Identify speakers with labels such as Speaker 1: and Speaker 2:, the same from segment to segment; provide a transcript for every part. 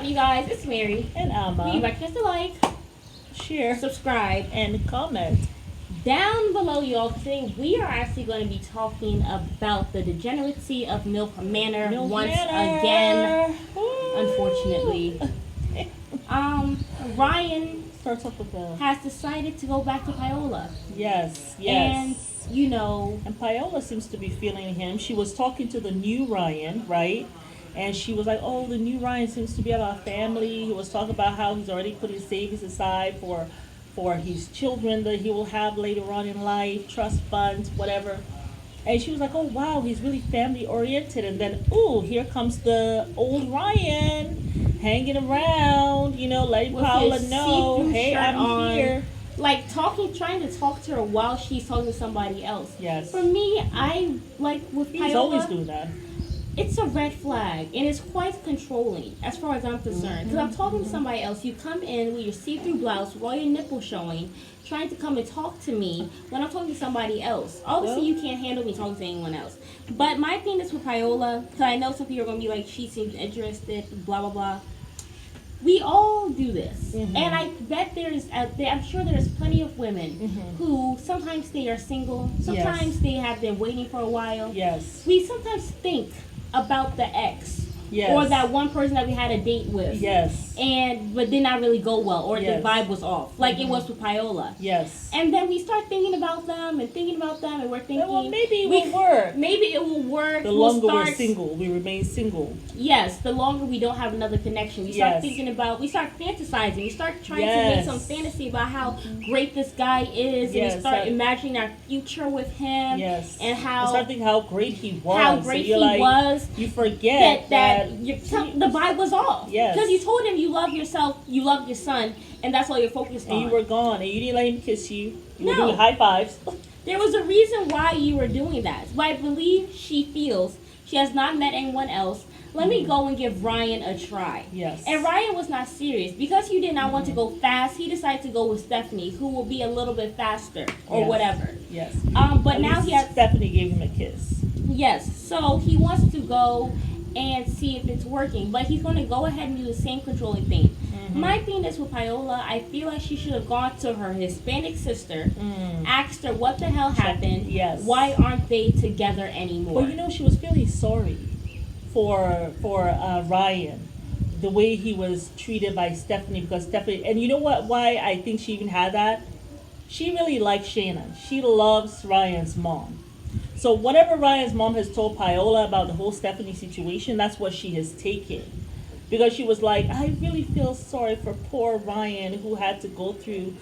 Speaker 1: You guys, it's Mary.
Speaker 2: And
Speaker 1: We
Speaker 2: Alma.
Speaker 1: recommend to like,
Speaker 2: Share
Speaker 1: subscribe,
Speaker 2: and comment.
Speaker 1: down below, y'all. Today we are actually going to be talking about the degeneracy of MILF Manor
Speaker 2: Milk
Speaker 1: once
Speaker 2: Manor.
Speaker 1: again.
Speaker 2: Woo.
Speaker 1: Unfortunately, Ryan
Speaker 2: Starts off with a
Speaker 1: has decided to go back to Paola,
Speaker 2: yes.
Speaker 1: and
Speaker 2: And Paola seems to be feeling him. She was talking to the new Ryan, right? And she was like, "Oh, the new Ryan seems to be about family." He was talking about how he's already put his savings aside for his children that he will have later on in life, trust funds, whatever. And she was like, "Oh wow, he's really family oriented." And then, ooh, here comes the old Ryan hanging around, letting
Speaker 1: with
Speaker 2: Paola
Speaker 1: his
Speaker 2: know,
Speaker 1: see-through
Speaker 2: "Hey,
Speaker 1: shirt
Speaker 2: I'm
Speaker 1: on,
Speaker 2: here."
Speaker 1: like trying to talk to her while she's talking to somebody else.
Speaker 2: Yes.
Speaker 1: For me, I like with
Speaker 2: He's
Speaker 1: Paola.
Speaker 2: always doing that.
Speaker 1: It's a red flag, and it's quite controlling as far as I'm concerned. Because I'm talking to somebody else. You come in with your see-through blouse, with all your nipples showing, trying to come and talk to me when I'm talking to somebody else. Obviously, you can't handle me talking to anyone else. But my thing is with Paola, because I know some people are going to be like, she seems interested, blah, blah, blah. We all do this. And I bet I'm sure there's plenty of women who sometimes they are single, sometimes they have been waiting for a while.
Speaker 2: Yes.
Speaker 1: We sometimes think about the ex
Speaker 2: Yes.
Speaker 1: or that one person that we had a date with.
Speaker 2: Yes.
Speaker 1: But did not really go well, or
Speaker 2: Yes.
Speaker 1: the vibe was off, like it was with Paola.
Speaker 2: Yes.
Speaker 1: And then we start thinking about them, and we're thinking,
Speaker 2: Well, maybe it will work.
Speaker 1: Maybe it will work.
Speaker 2: The longer we're single, we remain single.
Speaker 1: Yes, the longer we don't have another connection. We start we start fantasizing. We start trying to make some fantasy about how great this guy is, and we start imagining our future with him.
Speaker 2: Yes.
Speaker 1: And how
Speaker 2: start thinking how great he was.
Speaker 1: How great he was.
Speaker 2: You forget that
Speaker 1: the vibe was off.
Speaker 2: Yes.
Speaker 1: Because you told him you love yourself, you love your son, and that's all you're focused on.
Speaker 2: And you were gone, and you didn't let him kiss you. You were
Speaker 1: No.
Speaker 2: doing high fives.
Speaker 1: There was a reason why you were doing that. But I believe she feels she has not met anyone else. Let me go and give Ryan a try.
Speaker 2: Yes.
Speaker 1: And Ryan was not serious. Because he did not want to go fast, he decided to go with Stephanie, who will be a little bit faster or whatever.
Speaker 2: Yes.
Speaker 1: But
Speaker 2: At
Speaker 1: now
Speaker 2: least Stephanie gave him a kiss.
Speaker 1: Yes. So he wants to go and see if it's working. But he's going to go ahead and do the same controlling thing. My thing is with Paola, I feel like she should have gone to her Hispanic sister, asked her what the hell happened.
Speaker 2: Yes.
Speaker 1: Why aren't they together anymore?
Speaker 2: Well, she was feeling sorry for Ryan, the way he was treated by Stephanie, because Stephanie, and you know what? Why I think she even had that? She really likes Shannon. She loves Ryan's mom. So whatever Ryan's mom has told Paola about the whole Stephanie situation, that's what she has taken. Because she was like, I really feel sorry for poor Ryan who had to go through,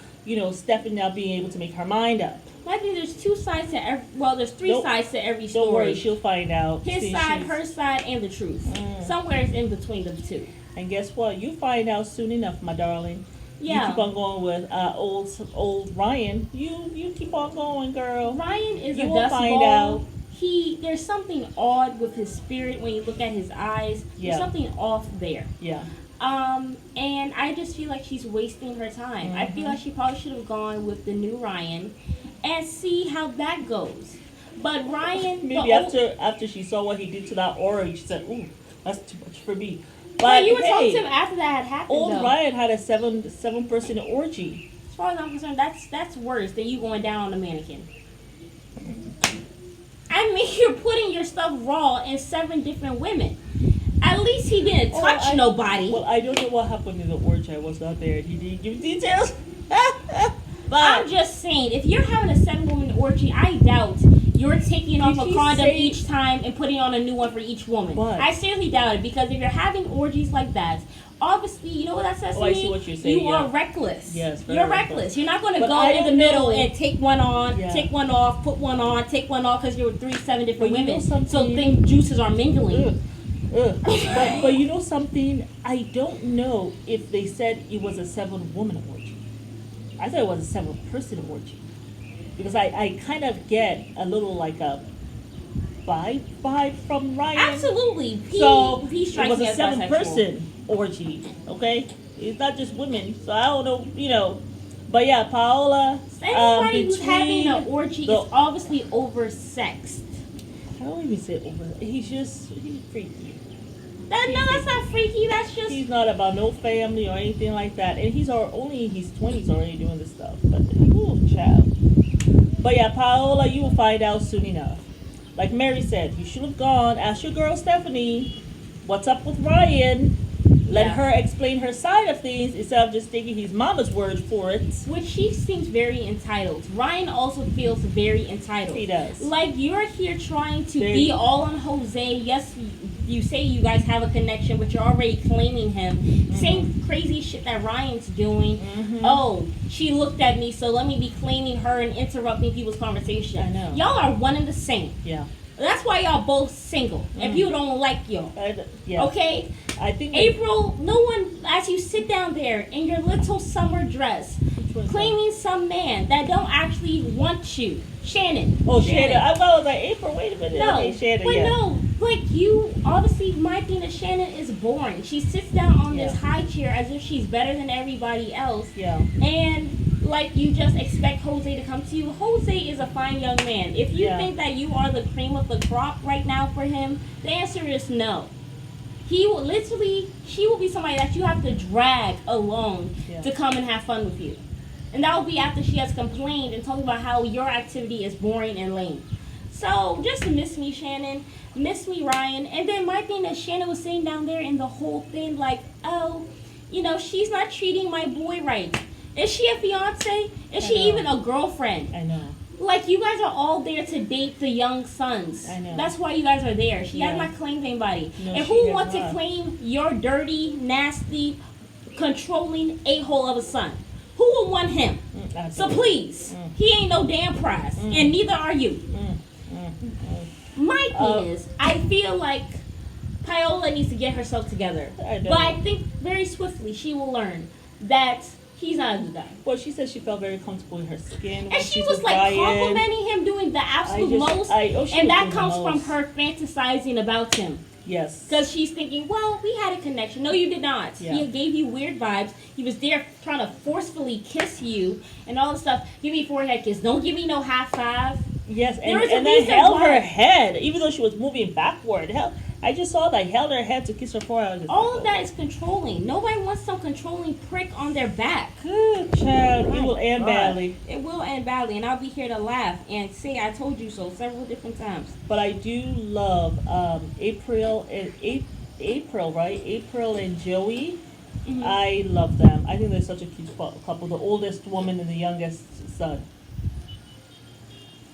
Speaker 2: Stephanie not being able to make her mind up.
Speaker 1: I think there's two sides to there's three sides to every story.
Speaker 2: Don't worry, she'll find out.
Speaker 1: His side, her side, and the truth. Somewhere it's in between the two.
Speaker 2: And guess what? You find out soon enough, my darling.
Speaker 1: Yeah.
Speaker 2: You keep on going with old Ryan. You keep on going, girl.
Speaker 1: Ryan is
Speaker 2: you
Speaker 1: a
Speaker 2: will
Speaker 1: dust
Speaker 2: find
Speaker 1: ball.
Speaker 2: out.
Speaker 1: There's something odd with his spirit when you look at his eyes. There's something off there.
Speaker 2: Yeah.
Speaker 1: And I just feel like she's wasting her time. I feel like she probably should have gone with the new Ryan and see how that goes. But Ryan,
Speaker 2: maybe after she saw what he did to that orange, she said, "Ooh, that's too much for me."
Speaker 1: But you were talking to him after that had happened.
Speaker 2: Old Ryan had a seven person orgy.
Speaker 1: As far as I'm concerned, that's worse than you going down on a mannequin. I mean, you're putting your stuff raw in 7 different women. At least he didn't touch nobody.
Speaker 2: Well, I don't know what happened in the orgy. I was not there. He didn't give details. But
Speaker 1: I'm just saying, if you're having a 7-woman orgy, I doubt you're taking off a condom each time and putting on a new one for each woman.
Speaker 2: What?
Speaker 1: I seriously doubt it, because if you're having orgies like that, obviously, you know what that says to me?
Speaker 2: I see what you're saying.
Speaker 1: You are reckless.
Speaker 2: Yes,
Speaker 1: you're reckless. You're not going to go in the middle and take one on, take one off, put one on, take one off, because you're 7 different women. So juices are mingling.
Speaker 2: But you know something? I don't know if they said it was a 7-woman orgy. I thought it was a 7-person orgy. Because I kind of get a little like a vibe from Ryan.
Speaker 1: Absolutely.
Speaker 2: He it was a 7-person orgy, okay? It's not just women, so I don't know, But yeah, Paola.
Speaker 1: Anybody who's having an orgy is obviously oversexed.
Speaker 2: I don't even say over. He's freaky.
Speaker 1: That's not freaky. That's just.
Speaker 2: He's not about no family or anything like that, and he's only in his 20s already doing this stuff. But ooh, child. But yeah, Paola, you will find out soon enough. Like Mary said, you should have gone. Ask your girl Stephanie, what's up with Ryan? Let her explain her side of things instead of just taking his mama's word for it.
Speaker 1: Which she seems very entitled. Ryan also feels very entitled.
Speaker 2: He does.
Speaker 1: Like, you're here trying to be all on Jose. Yes, you say you guys have a connection, but you're already claiming him. Mm-hmm. Same crazy shit that Ryan's doing. Mm-hmm. Oh, she looked at me, so let me be claiming her and interrupting people's conversation.
Speaker 2: I know.
Speaker 1: Y'all are one and the same.
Speaker 2: Yeah.
Speaker 1: That's why y'all both single. And people don't like y'all.
Speaker 2: Yeah.
Speaker 1: Okay?
Speaker 2: I think
Speaker 1: April, no one, as you sit down there in your little summer dress, claiming some man that don't actually want you. Shannon.
Speaker 2: Oh, Shannon. I was like, April, wait a minute.
Speaker 1: No,
Speaker 2: okay, Shannon,
Speaker 1: but no, like you, obviously, my thing is Shannon is boring. She sits down on this high chair as if she's better than everybody else.
Speaker 2: Yeah.
Speaker 1: And like you just expect Jose to come to you. Jose is a fine young man. If you think that you are the cream of the crop right now for him, the answer is no. He will she will be somebody that you have to drag along to come and have fun with you. And that will be after she has complained and talked about how your activity is boring and lame. So just miss me, Shannon. Miss me, Ryan. And then my thing that Shannon was saying down there in the whole thing, like, oh, she's not treating my boy right. Is she a fiance? Is she even a girlfriend?
Speaker 2: I know.
Speaker 1: Like, you guys are all there to date the young sons.
Speaker 2: I know.
Speaker 1: That's why you guys are there. She has not claimed anybody.
Speaker 2: No,
Speaker 1: and who wants to claim your dirty, nasty, controlling a-hole of a son? Who would want him? So please, he ain't no damn prize, and neither are you. My thing is, I feel like Paola needs to get herself together. But I think very swiftly she will learn that he's not a good guy.
Speaker 2: Well, she said she felt very comfortable in her skin.
Speaker 1: And she was like complimenting him, doing the absolute most. And that comes from her fantasizing about him.
Speaker 2: Yes.
Speaker 1: Because she's thinking, well, we had a connection. No, you did not.
Speaker 2: Yeah.
Speaker 1: He gave you weird vibes. He was there trying to forcefully kiss you and all this stuff. Give me a forehead kiss. Don't give me no high five.
Speaker 2: Yes, and then held her head, even though she was moving backward. I just saw that held her head to kiss her forehead.
Speaker 1: All of that is controlling. Nobody wants some controlling prick on their back.
Speaker 2: Good child. It will end badly.
Speaker 1: It will end badly, and I'll be here to laugh and say I told you so several different times.
Speaker 2: But I do love April, right? April and Joey. Mm-hmm. I love them. I think they're such a cute couple. The oldest woman and the youngest son.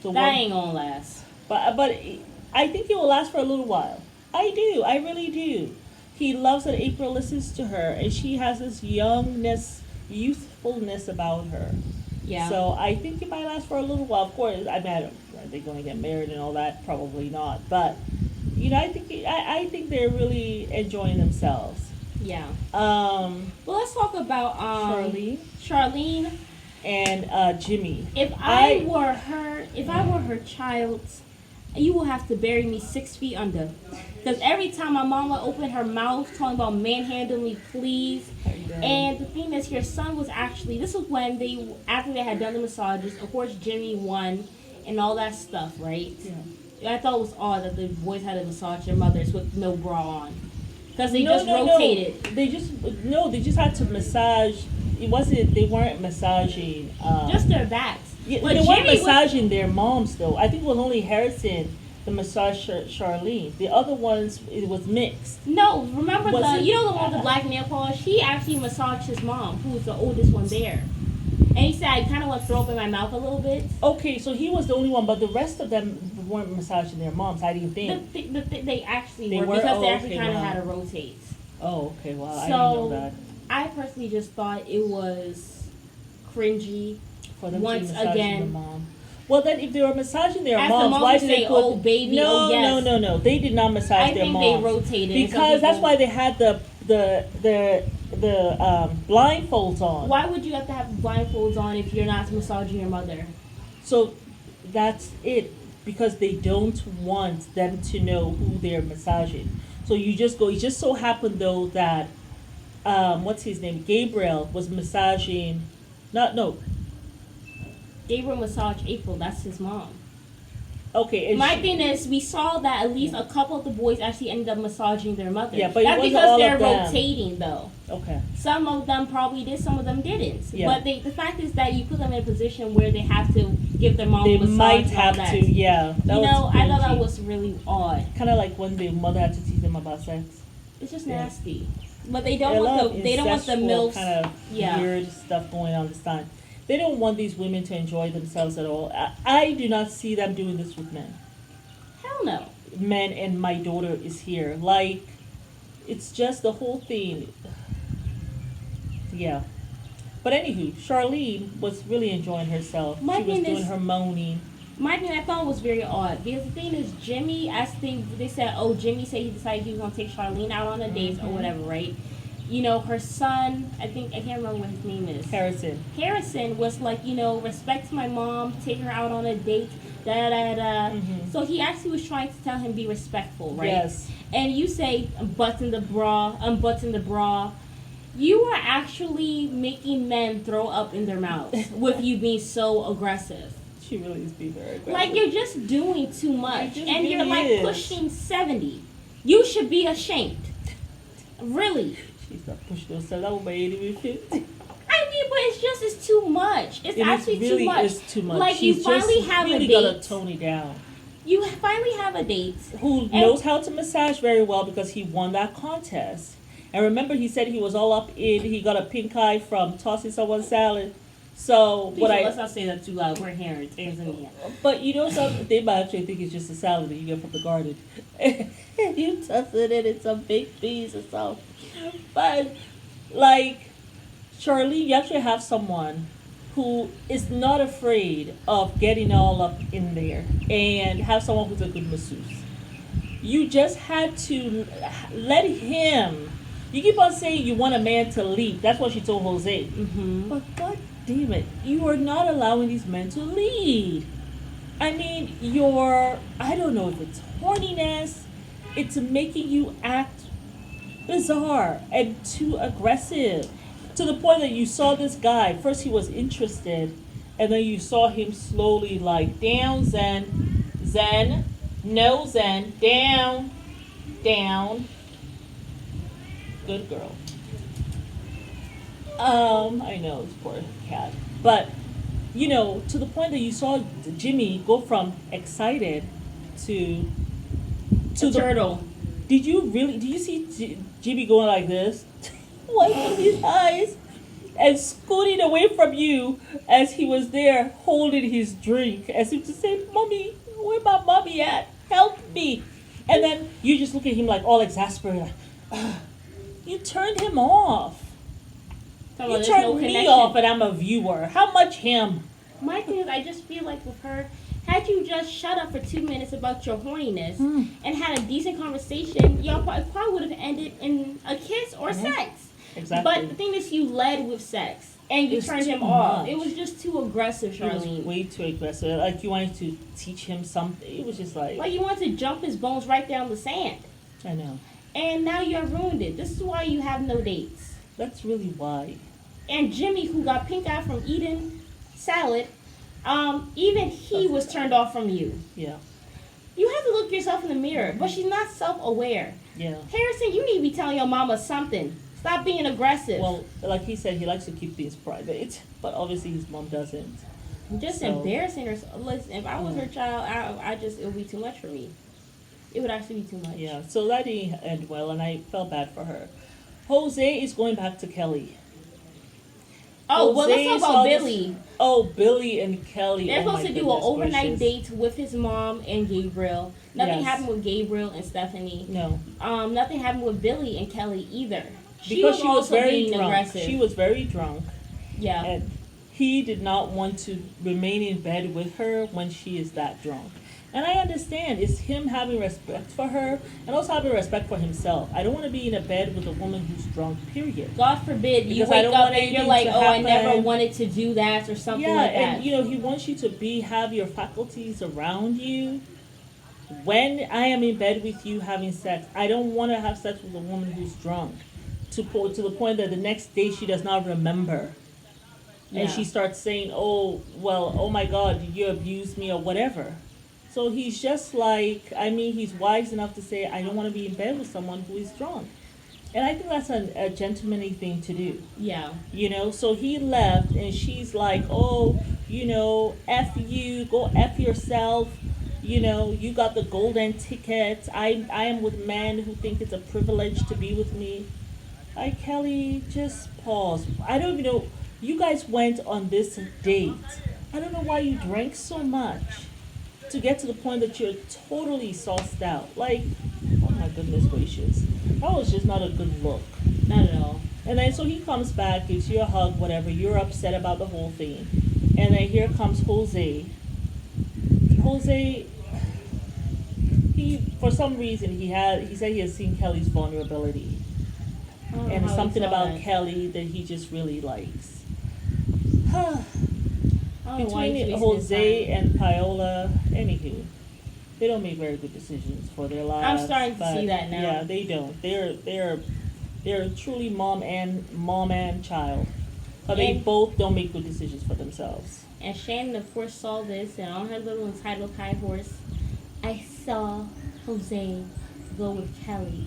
Speaker 1: That ain't gonna last.
Speaker 2: But I think it will last for a little while. I do. I really do. He loves that April listens to her, and she has this youthfulness about her. Yeah. So I think it might last for a little while. Of course, are they going to get married and all that? Probably not. But I think they're really enjoying themselves.
Speaker 1: Yeah. Well, let's talk about Charlene.
Speaker 2: And Jimmy.
Speaker 1: If I were her child, you will have to bury me 6 feet under. Because every time my mama opened her mouth talking about manhandle me, please. And the thing is, your son was actually, this was when after they had done the massages, of course Jimmy won and all that stuff, right? Yeah. I thought it was odd that the boys had to massage their mothers with no bra on. Because they rotated.
Speaker 2: They just had to massage. They weren't massaging.
Speaker 1: Just their backs.
Speaker 2: Yeah, they weren't massaging their moms, though. I think it was only Harrison that massaged Charlene. The other ones, it was mixed.
Speaker 1: No, remember the one with the black nail polish? He actually massaged his mom, who was the oldest one there. And he said, I kind of want to throw up in my mouth a little bit.
Speaker 2: Okay, so he was the only one, but the rest of them weren't massaging their moms, I didn't think.
Speaker 1: They actually were because they actually kind of had to rotate.
Speaker 2: Oh, okay, wow, I didn't know that.
Speaker 1: I personally just thought it was cringy.
Speaker 2: For them once to again. The mom. Well, then if they were massaging their moms,
Speaker 1: why did they put? Oh, baby,
Speaker 2: no,
Speaker 1: oh, yes.
Speaker 2: No. They did not massage their moms.
Speaker 1: I think they rotated
Speaker 2: because that's why they had the blindfolds on.
Speaker 1: Why would you have to have blindfolds on if you're not massaging your mother?
Speaker 2: So that's it. Because they don't want them to know who they're massaging. So you just go. It just so happened though that what's his name? Gabriel was massaging.
Speaker 1: Gabriel massaged April. That's his mom.
Speaker 2: Okay, and
Speaker 1: My thing is, we saw that at least a couple of the boys actually ended up massaging their mother.
Speaker 2: Yeah, but it
Speaker 1: that's
Speaker 2: wasn't
Speaker 1: because
Speaker 2: all
Speaker 1: they're
Speaker 2: of them.
Speaker 1: rotating, though.
Speaker 2: Okay.
Speaker 1: Some of them probably did, some of them didn't.
Speaker 2: Yeah.
Speaker 1: But the fact is that you put them in a position where they have to give their mom
Speaker 2: They
Speaker 1: a massage
Speaker 2: might
Speaker 1: and all
Speaker 2: have
Speaker 1: that.
Speaker 2: to, yeah.
Speaker 1: I thought that was really odd.
Speaker 2: kind of like when the mother had to teach them about sex.
Speaker 1: It's just
Speaker 2: Yeah.
Speaker 1: nasty. But they
Speaker 2: A
Speaker 1: don't
Speaker 2: lot
Speaker 1: want
Speaker 2: of
Speaker 1: the MILFs.
Speaker 2: kind of
Speaker 1: Yeah.
Speaker 2: weird stuff going on this time. They don't want these women to enjoy themselves at all. I do not see them doing this with men.
Speaker 1: Hell no.
Speaker 2: Men and my daughter is here. Like, it's just the whole thing. Yeah. But anywho, Charlene was really enjoying herself.
Speaker 1: My
Speaker 2: She was
Speaker 1: thing
Speaker 2: doing
Speaker 1: is-
Speaker 2: her moaning.
Speaker 1: My thing I thought was very odd because the thing is, Jimmy, they said, oh, Jimmy said he decided he was gonna take Charlene out on a date or whatever, right? You know, her son, I can't remember what his name is. Harrison was like, respect my mom, take her out on a date, da da da. So he actually was trying to tell him be respectful, right?
Speaker 2: Yes.
Speaker 1: And you say unbutton the bra. You are actually making men throw up in their mouths with you being so aggressive.
Speaker 2: She really is being very aggressive.
Speaker 1: Like, you're just doing too much.
Speaker 2: It just
Speaker 1: And you're
Speaker 2: really
Speaker 1: like
Speaker 2: is.
Speaker 1: pushing 70. You should be ashamed. Really.
Speaker 2: She's not pushing herself. That would be 50.
Speaker 1: I mean, but it's too much. It's actually
Speaker 2: really
Speaker 1: too much.
Speaker 2: is too much.
Speaker 1: Like,
Speaker 2: She's
Speaker 1: you finally
Speaker 2: just
Speaker 1: have
Speaker 2: really
Speaker 1: a date.
Speaker 2: gotta tone it down.
Speaker 1: You finally have a date.
Speaker 2: Who knows how to massage very well because he won that contest. And remember, he said he was all up in. He got a pink eye from tossing someone's salad. So
Speaker 1: Let's not say that too loud. We're here in Tanzania.
Speaker 2: But you know something? They might actually think it's just a salad that you get from the garden. And you toss it in some big peas or something. But, like, Charlene, you actually have someone who is not afraid of getting all up in there and have someone who's a good masseuse. You just had to let him. You keep on saying you want a man to lead. That's what she told Jose. But God damn it, you are not allowing these men to lead. I mean, I don't know if it's horniness, it's making you act bizarre and too aggressive. To the point that you saw this guy, first he was interested, and then you saw him slowly like, down, Zen, no Zen, down. Good girl. I know it's poor cat, but to the point that you saw Jimmy go from excited to
Speaker 1: The turtle.
Speaker 2: Did you see Jimmy going like this, wiping his eyes, and scooting away from you as he was there holding his drink, as if to say, "Mommy, where my mommy at? Help me!" And then you just look at him like all exasperated. Like, you turned him off. You turned me off, and I'm a viewer. How much him?
Speaker 1: My thing is, I just feel like with her, had you just shut up for 2 minutes about your horniness and had a decent conversation, y'all probably would have ended in a kiss or sex.
Speaker 2: Exactly.
Speaker 1: But the thing is, you led with sex and you turned him off. It was just too aggressive, Charlene.
Speaker 2: It was way too aggressive. Like you wanted to teach him something. It was just like
Speaker 1: you wanted to jump his bones right down the sand.
Speaker 2: I know.
Speaker 1: And now you have ruined it. This is why you have no dates.
Speaker 2: That's really why.
Speaker 1: And Jimmy, who got pink eye from eating salad, even he was turned off from you.
Speaker 2: Yeah.
Speaker 1: You have to look yourself in the mirror, but she's not self-aware.
Speaker 2: Yeah.
Speaker 1: Harrison, you need to be telling your mama something. Stop being aggressive.
Speaker 2: Well, like he said, he likes to keep things private, but obviously his mom doesn't.
Speaker 1: Just embarrassing her. Listen, if I was her child, it would be too much for me. It would actually be too much.
Speaker 2: Yeah, so that didn't end well, and I felt bad for her. Jose is going back to Kelly.
Speaker 1: Oh, well, let's
Speaker 2: Jose
Speaker 1: talk
Speaker 2: saw
Speaker 1: about
Speaker 2: this-
Speaker 1: Billy.
Speaker 2: Oh, Billy and Kelly.
Speaker 1: They're
Speaker 2: oh
Speaker 1: supposed
Speaker 2: my
Speaker 1: to do an
Speaker 2: goodness
Speaker 1: overnight
Speaker 2: gracious.
Speaker 1: date with his mom and Gabriel. Nothing
Speaker 2: Yes.
Speaker 1: happened with Gabriel and Stephanie.
Speaker 2: No.
Speaker 1: Nothing happened with Billy and Kelly either.
Speaker 2: Because she was
Speaker 1: also
Speaker 2: very
Speaker 1: being
Speaker 2: drunk.
Speaker 1: aggressive.
Speaker 2: She was very drunk,
Speaker 1: Yeah.
Speaker 2: and he did not want to remain in bed with her when she is that drunk. And I understand. It's him having respect for her and also having respect for himself. I don't want to be in a bed with a woman who's drunk, period.
Speaker 1: God forbid you
Speaker 2: Because I
Speaker 1: wake
Speaker 2: don't
Speaker 1: up
Speaker 2: want
Speaker 1: and you're
Speaker 2: anything
Speaker 1: like,
Speaker 2: to
Speaker 1: oh, I never
Speaker 2: happen.
Speaker 1: wanted to do that or something
Speaker 2: Yeah,
Speaker 1: like that.
Speaker 2: and he wants you to have your faculties around you. When I am in bed with you having sex, I don't want to have sex with a woman who's drunk to the point that the next day she does not remember.
Speaker 1: Yeah.
Speaker 2: And she starts saying, oh, well, oh my God, did you abuse me or whatever. So he's just like, I mean, he's wise enough to say, I don't want to be in bed with someone who is drunk. And I think that's a gentlemanly thing to do.
Speaker 1: Yeah.
Speaker 2: So he left, and she's like, oh, F you, go F yourself. You got the golden ticket. I am with men who think it's a privilege to be with me. Like, Kelly, just pause. I don't even know. You guys went on this date. I don't know why you drank so much to get to the point that you're totally sauced out. Like, oh my goodness gracious. That was just not a good look.
Speaker 1: Not at all.
Speaker 2: And then so he comes back, gives you a hug, whatever. You're upset about the whole thing. And then here comes Jose. Jose, he for some reason he said he had seen Kelly's vulnerability.
Speaker 1: I don't know
Speaker 2: And
Speaker 1: how he
Speaker 2: something
Speaker 1: saw
Speaker 2: about
Speaker 1: that.
Speaker 2: Kelly that he just really likes.
Speaker 1: I don't know why he's
Speaker 2: Between
Speaker 1: wasting his
Speaker 2: Jose
Speaker 1: time.
Speaker 2: and Paola, anywho, they don't make very good decisions for their lives.
Speaker 1: I'm starting to
Speaker 2: but
Speaker 1: see that now.
Speaker 2: Yeah, they don't. They're truly mom and child. But they
Speaker 1: And-
Speaker 2: both don't make good decisions for themselves.
Speaker 1: And Shannon, of course, saw this, and on her little entitled high horse, I saw Jose go with Kelly.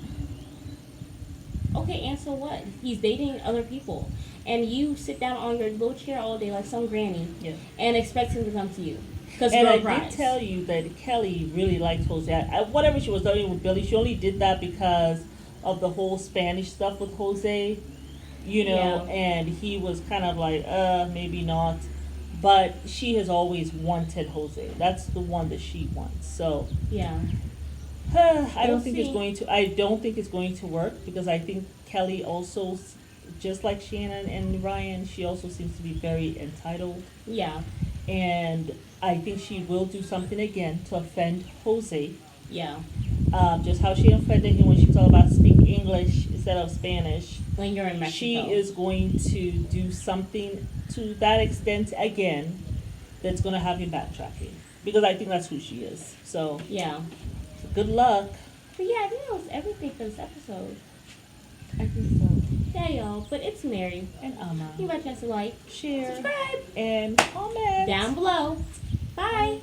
Speaker 1: Okay, and so what? He's dating other people. And you sit down on your little chair all day like some granny
Speaker 2: Yeah.
Speaker 1: and expect him to come to you. Because
Speaker 2: And I
Speaker 1: girl
Speaker 2: did tell you that Kelly really liked Jose. Whatever she was doing with Billy, she only did that because of the whole Spanish stuff with Jose,
Speaker 1: Yeah.
Speaker 2: and he was kind of like, maybe not. But she has always wanted Jose. That's the one that she wants. So
Speaker 1: Yeah.
Speaker 2: I don't
Speaker 1: We'll
Speaker 2: think
Speaker 1: see.
Speaker 2: it's going to. I don't think it's going to work because I think Kelly also, just like Shannon and Ryan, she also seems to be very entitled,
Speaker 1: Yeah.
Speaker 2: and I think she will do something again to offend Jose.
Speaker 1: Yeah.
Speaker 2: Just how she offended him when she told about speak English instead of Spanish.
Speaker 1: When you're in Mexico.
Speaker 2: She is going to do something to that extent again that's going to have him backtracking because I think that's who she is. So
Speaker 1: Yeah.
Speaker 2: good luck.
Speaker 1: But yeah, I think that was everything for this episode.
Speaker 2: I think so.
Speaker 1: Yeah, y'all. But it's Mary.
Speaker 2: And Amma.
Speaker 1: You might chance to like,
Speaker 2: Share
Speaker 1: subscribe
Speaker 2: and comment
Speaker 1: down below. Bye.